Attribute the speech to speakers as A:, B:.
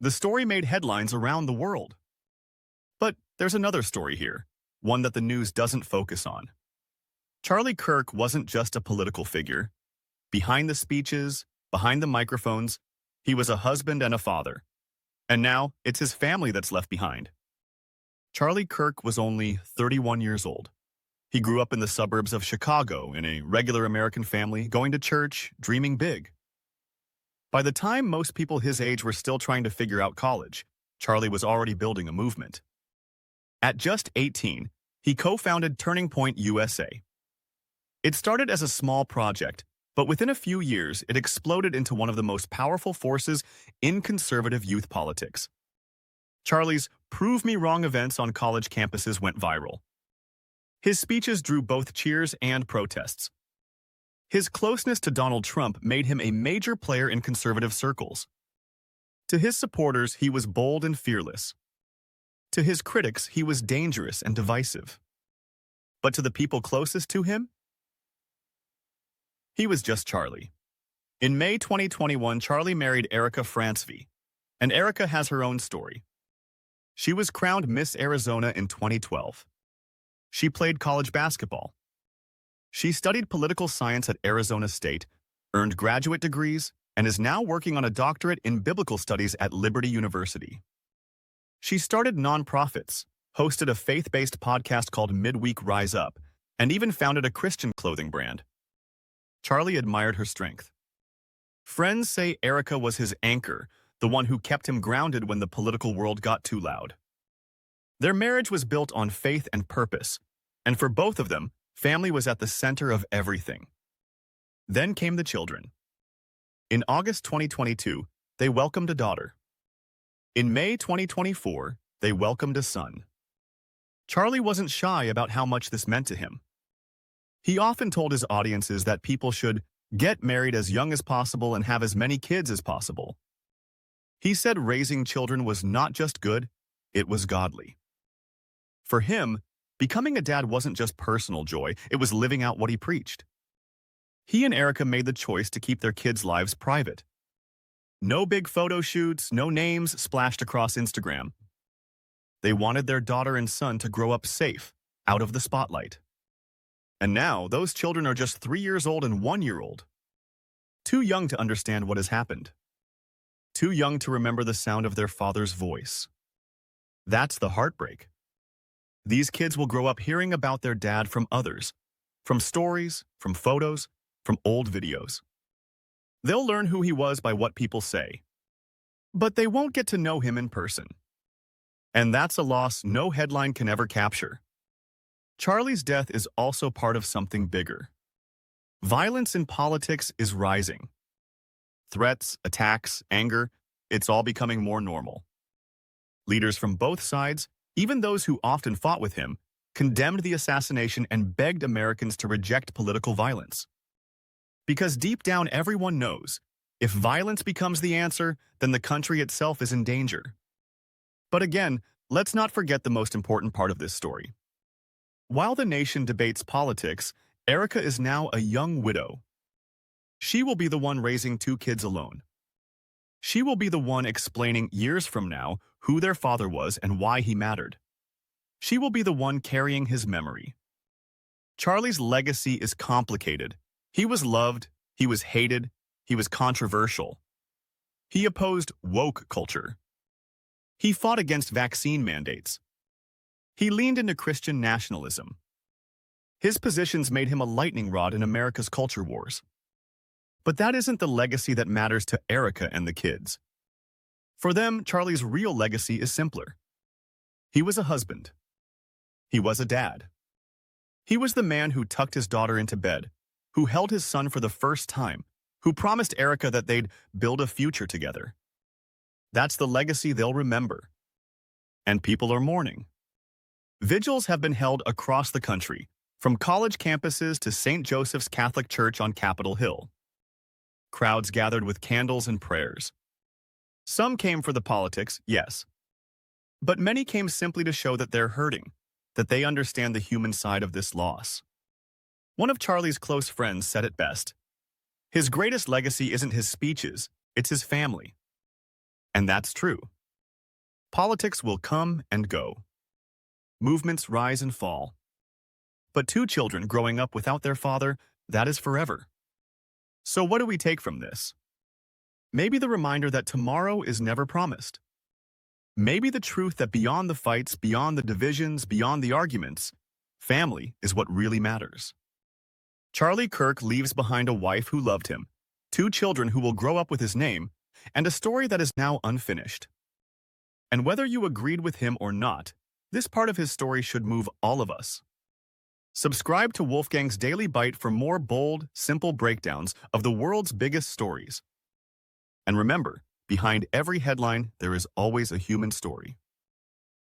A: The story made headlines around the world. But there's another story here, one that the news doesn't focus on. Charlie Kirk wasn't just a political figure. Behind the speeches, behind the microphones, he was a husband and a father. And now it's his family that's left behind. Charlie Kirk was only 31 years old. He grew up in the suburbs of Chicago in a regular American family, going to church, dreaming big. By the time most people his age were still trying to figure out college, Charlie was already building a movement. At just 18, he co-founded Turning Point USA. It started as a small project, but within a few years, it exploded into one of the most powerful forces in conservative youth politics. Charlie's Prove Me Wrong events on college campuses went viral. His speeches drew both cheers and protests. His closeness to Donald Trump made him a major player in conservative circles. To his supporters, he was bold and fearless. To his critics, he was dangerous and divisive. But to the people closest to him, he was just Charlie. In May 2021, Charlie married Erika Frantzve, and Erika has her own story. She was crowned Miss Arizona in 2012. She played college basketball. She studied political science at Arizona State, earned graduate degrees, and is now working on a doctorate in biblical studies at Liberty University. She started nonprofits, hosted a faith-based podcast called Midweek Rise Up, and even founded a Christian clothing brand. Charlie admired her strength. Friends say Erika was his anchor, the one who kept him grounded when the political world got too loud. Their marriage was built on faith and purpose, and for both of them, family was at the center of everything. Then came the children. In August 2022, they welcomed a daughter. In May 2024, they welcomed a son. Charlie wasn't shy about how much this meant to him. He often told his audiences that people should get married as young as possible and have as many kids as possible. He said raising children was not just good, it was godly. For him, becoming a dad wasn't just personal joy, it was living out what he preached. He and Erika made the choice to keep their kids' lives private. No big photo shoots, no names splashed across Instagram. They wanted their daughter and son to grow up safe, out of the spotlight. And now, those children are just 3 years old and 1 year old. Too young to understand what has happened. Too young to remember the sound of their father's voice. That's the heartbreak. These kids will grow up hearing about their dad from others, from stories, from photos, from old videos. They'll learn who he was by what people say. But they won't get to know him in person. And that's a loss no headline can ever capture. Charlie's death is also part of something bigger. Violence in politics is rising. Threats, attacks, anger, it's all becoming more normal. Leaders from both sides, even those who often fought with him, condemned the assassination and begged Americans to reject political violence. Because deep down everyone knows, if violence becomes the answer, then the country itself is in danger. But again, let's not forget the most important part of this story. While the nation debates politics, Erika is now a young widow. She will be the one raising 2 kids alone. She will be the one explaining years from now who their father was and why he mattered. She will be the one carrying his memory. Charlie's legacy is complicated. He was loved, he was hated, he was controversial. He opposed woke culture. He fought against vaccine mandates. He leaned into Christian nationalism. His positions made him a lightning rod in America's culture wars. But that isn't the legacy that matters to Erika and the kids. For them, Charlie's real legacy is simpler. He was a husband. He was a dad. He was the man who tucked his daughter into bed, who held his son for the first time, who promised Erika that they'd build a future together. That's the legacy they'll remember. And people are mourning. Vigils have been held across the country, from college campuses to St. Joseph's Catholic Church on Capitol Hill. Crowds gathered with candles and prayers. Some came for the politics, yes. But many came simply to show that they're hurting, that they understand the human side of this loss. One of Charlie's close friends said it best. His greatest legacy isn't his speeches, it's his family. And that's true. Politics will come and go. Movements rise and fall. But two children growing up without their father, that is forever. So what do we take from this? Maybe the reminder that tomorrow is never promised. Maybe the truth that beyond the fights, beyond the divisions, beyond the arguments, family is what really matters. Charlie Kirk leaves behind a wife who loved him, two children who will grow up with his name, and a story that is now unfinished. And whether you agreed with him or not, this part of his story should move all of us. Subscribe to Wolfgang's Daily Bite for more bold, simple breakdowns of the world's biggest stories. And remember, behind every headline, there is always a human story.